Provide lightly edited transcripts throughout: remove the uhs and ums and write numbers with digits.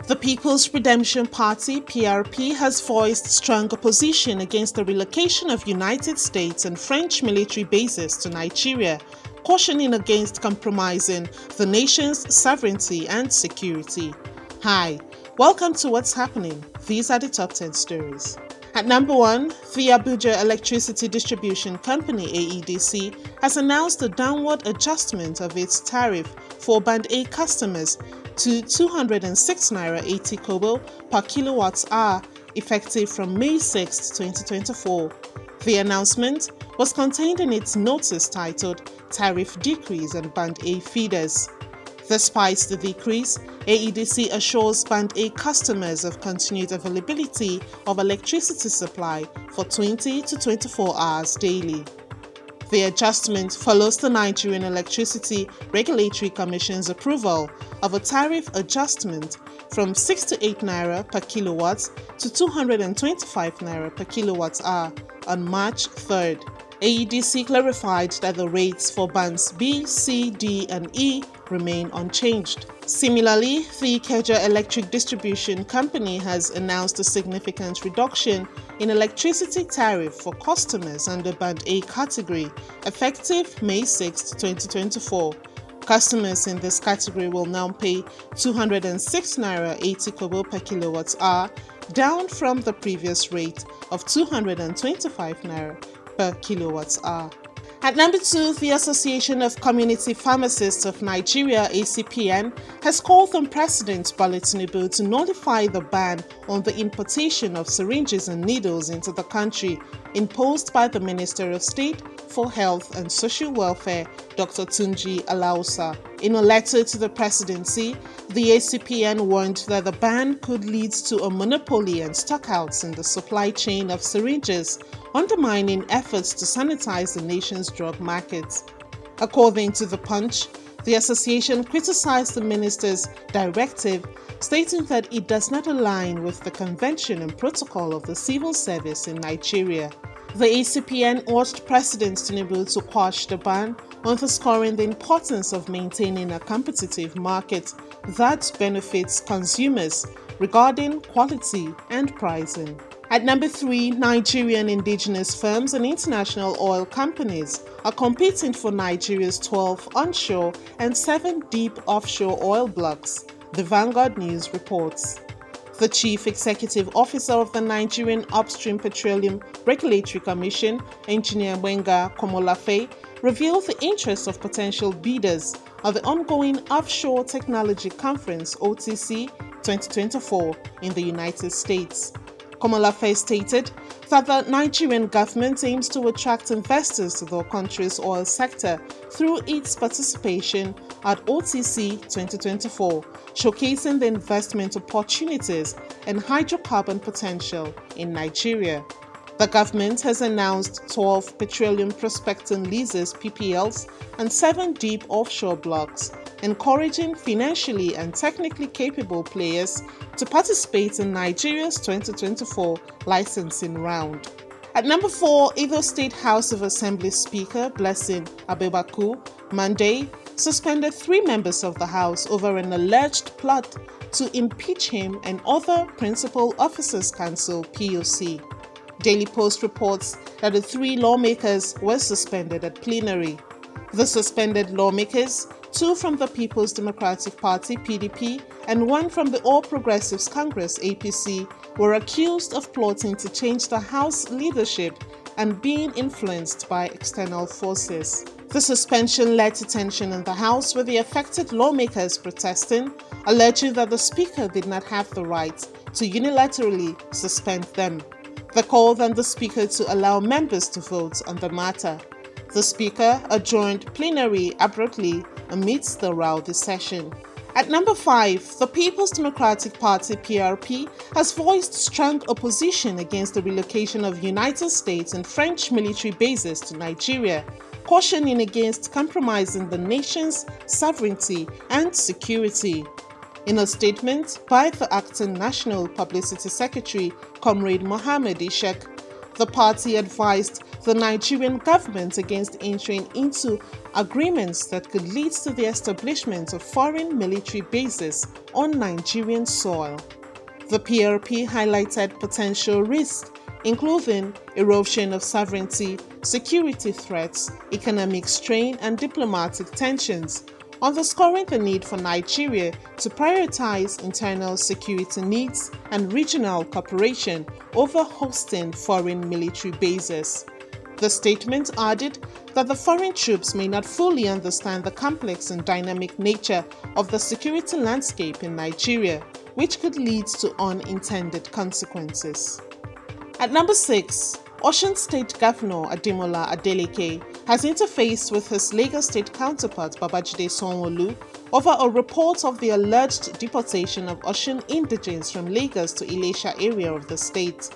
The People's Redemption Party (PRP) has voiced strong opposition against the relocation of United States and French military bases to Nigeria, cautioning against compromising the nation's sovereignty and security. Hi, welcome to What's Happening. These are the top 10 stories. At number 1, the Abuja Electricity Distribution Company (AEDC) has announced a downward adjustment of its tariff for Band A customers to 206 naira 80 kobo per kilowatt-hour, effective from May 6, 2024. The announcement was contained in its notice titled Tariff Decrease on Band A feeders. Despite the decrease, AEDC assures Band A customers of continued availability of electricity supply for 20 to 24 hours daily. The adjustment follows the Nigerian Electricity Regulatory Commission's approval of a tariff adjustment from 68 naira per kilowatt to 225 naira per kilowatt-hour on March 3rd. AEDC clarified that the rates for bands B, C, D, and E remain unchanged. Similarly, the Ikeja Electric Distribution Company has announced a significant reduction in electricity tariff for customers under Band A category, effective May 6, 2024. Customers in this category will now pay 206 naira 80 kobo per kilowatt-hour, down from the previous rate of 225 naira per kilowatt-hour. At number 2, the Association of Community Pharmacists of Nigeria (ACPN) has called on President Bola Tinubu to nullify the ban on the importation of syringes and needles into the country imposed by the Minister of State for Health and Social Welfare, Dr. Tunji Alausa. In a letter to the presidency, the ACPN warned that the ban could lead to a monopoly and stockouts in the supply chain of syringes, undermining efforts to sanitize the nation's drug market. According to The Punch, the association criticized the minister's directive, stating that it does not align with the convention and protocol of the civil service in Nigeria. The ACPN urged President Tinubu to quash the ban, underscoring the importance of maintaining a competitive market that benefits consumers regarding quality and pricing. At number 3, Nigerian indigenous firms and international oil companies are competing for Nigeria's 12 onshore and 7 deep offshore oil blocks, the Vanguard News reports. The Chief Executive Officer of the Nigerian Upstream Petroleum Regulatory Commission, Engineer Gbenga Komolafe, revealed the interest of potential bidders of the ongoing Offshore Technology Conference (OTC) 2024 in the United States. Komolafe stated that the Nigerian government aims to attract investors to the country's oil sector through its participation at OTC 2024, showcasing the investment opportunities and hydrocarbon potential in Nigeria. The government has announced 12 petroleum prospecting leases (PPLs) and 7 deep offshore blocks, encouraging financially and technically capable players to participate in Nigeria's 2024 licensing round. At number 4, Abia State House of Assembly Speaker Blessing Abebaku Monday suspended 3 members of the House over an alleged plot to impeach him and other Principal Officers Council (POC). Daily Post reports that the 3 lawmakers were suspended at plenary. The suspended lawmakers, 2 from the People's Democratic Party (PDP) and 1 from the All Progressives Congress (APC), were accused of plotting to change the House leadership and being influenced by external forces. The suspension led to tension in the House, with the affected lawmakers protesting, alleging that the Speaker did not have the right to unilaterally suspend them. They called on the Speaker to allow members to vote on the matter. The Speaker adjourned plenary abruptly amidst the rowdy session. At number 5, the People's Democratic Party (PRP) has voiced strong opposition against the relocation of United States and French military bases to Nigeria, cautioning against compromising the nation's sovereignty and security. In a statement by the acting National Publicity Secretary, Comrade Mohammed Ishaq, The party advised the Nigerian government against entering into agreements that could lead to the establishment of foreign military bases on Nigerian soil. The PRP highlighted potential risks, including erosion of sovereignty, security threats, economic strain, and diplomatic tensions, underscoring the need for Nigeria to prioritize internal security needs and regional cooperation over hosting foreign military bases. The statement added that the foreign troops may not fully understand the complex and dynamic nature of the security landscape in Nigeria, which could lead to unintended consequences. At number 6, Osun State Governor Ademola Adeleke has interfaced with his Lagos State counterpart Babajide Sanwo-Olu over a report of the alleged deportation of Osun Indigenes from Lagos to Ilesha area of the state.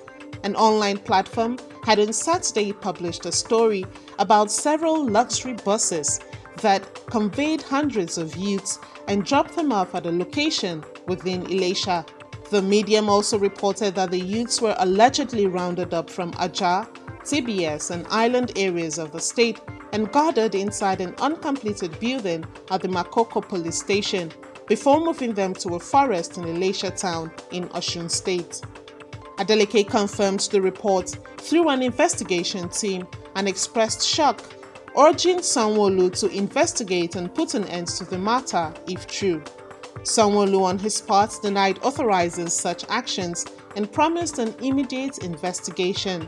An online platform had on Saturday published a story about several luxury buses that conveyed hundreds of youths and dropped them off at a location within Ilesha. The medium also reported that the youths were allegedly rounded up from Ajah, TBS, and island areas of the state and guarded inside an uncompleted building at the Makoko police station before moving them to a forest in Ilesha town in Osun State. Adeleke confirmed the report through an investigation team and expressed shock, urging Sanwo-Olu to investigate and put an end to the matter if true. Sanwo-Olu on his part denied authorizing such actions and promised an immediate investigation.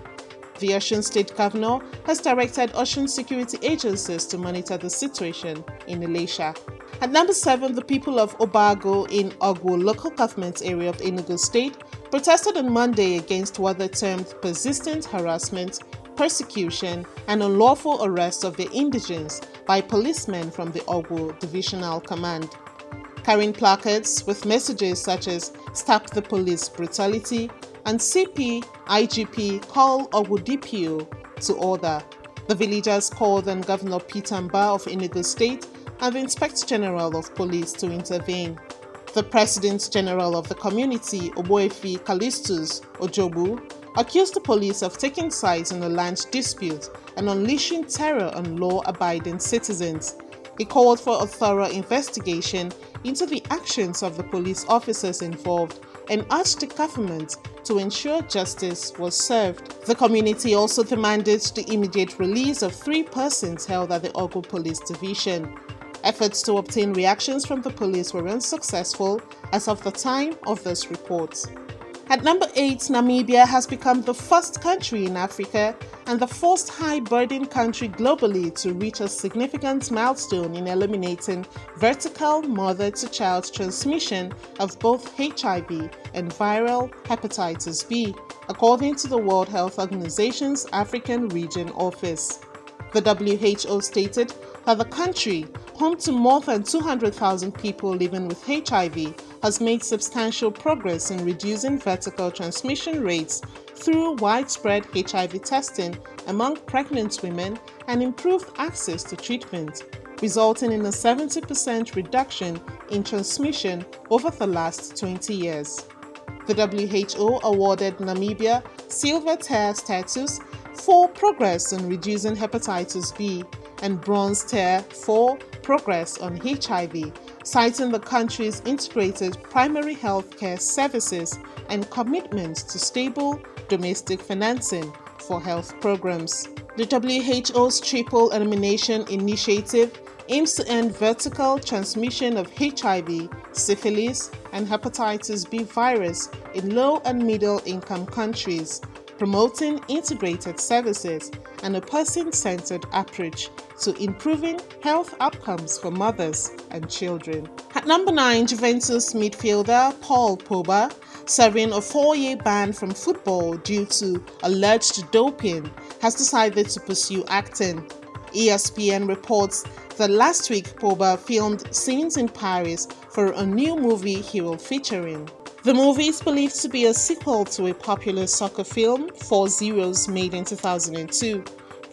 The Osun State Governor has directed Osun security agencies to monitor the situation in Ilesha. At number 7, the people of Obago in Ogwo local government area of Enugu State protested on Monday against what they termed persistent harassment, persecution, and unlawful arrest of the Indigenes by policemen from the Ogwo Divisional Command. Carrying placards with messages such as "Stop the Police Brutality" and "CP, IGP, call Ogwo DPO to order." The villagers called on Governor Peter Mba of Enugu State and the Inspector General of Police to intervene. The President General of the community, Oboefi Callistus Ojobu, accused the police of taking sides in a land dispute and unleashing terror on law-abiding citizens. He called for a thorough investigation into the actions of the police officers involved and urged the government to ensure justice was served. The community also demanded the immediate release of 3 persons held at the Ogwo Police Division. Efforts to obtain reactions from the police were unsuccessful as of the time of this report. At number 8, Namibia has become the first country in Africa and the first high-burden country globally to reach a significant milestone in eliminating vertical mother-to-child transmission of both HIV and viral hepatitis B, according to the World Health Organization's African Region Office. The WHO stated that the country, home to more than 200,000 people living with HIV, has made substantial progress in reducing vertical transmission rates through widespread HIV testing among pregnant women and improved access to treatment, resulting in a 70% reduction in transmission over the last 20 years. The WHO awarded Namibia Silver Tier status for progress on reducing hepatitis B and Bronze Tier for progress on HIV, citing the country's integrated primary health care services and commitment to stable domestic financing for health programs. The WHO's Triple Elimination Initiative aims to end vertical transmission of HIV, syphilis, and hepatitis B virus in low and middle income countries, promoting integrated services and a person-centered approach to improving health outcomes for mothers and children. At number 9, Juventus midfielder Paul Pogba, serving a 4-year ban from football due to alleged doping, has decided to pursue acting. ESPN reports that last week Pogba filmed scenes in Paris for a new movie he will feature in. The movie is believed to be a sequel to a popular soccer film, 4 Zeros, made in 2002.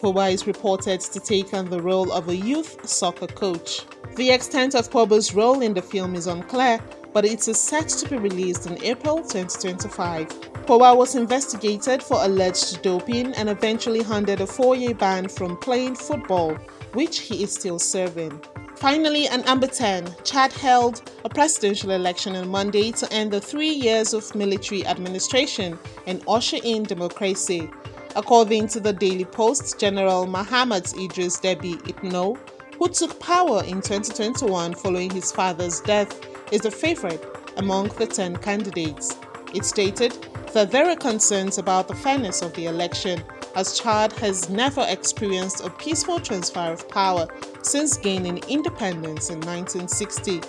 Pogba is reported to take on the role of a youth soccer coach. The extent of Pogba's role in the film is unclear, but it is set to be released in April 2025. Pogba was investigated for alleged doping and eventually handed a 4-year ban from playing football, which he is still serving. Finally, and number 10, Chad held a presidential election on Monday to end the 3 years of military administration and usher in democracy. According to the Daily Post, General Mahamat Idris Deby Itno, who took power in 2021 following his father's death, is the favorite among the 10 candidates. It stated that there are concerns about the fairness of the election, as Chad has never experienced a peaceful transfer of power since gaining independence in 1960.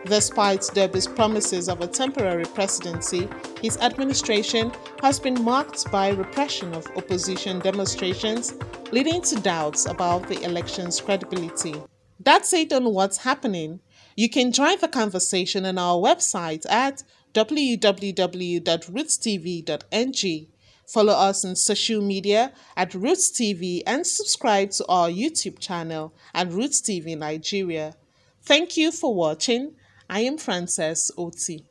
Despite Deby's promises of a temporary presidency, his administration has been marked by repression of opposition demonstrations, leading to doubts about the election's credibility. That's it on what's happening. You can join the conversation on our website at www.rootstv.ng. Follow us on social media at Roots TV and subscribe to our YouTube channel at Roots TV Nigeria. Thank you for watching. I am Frances Oti.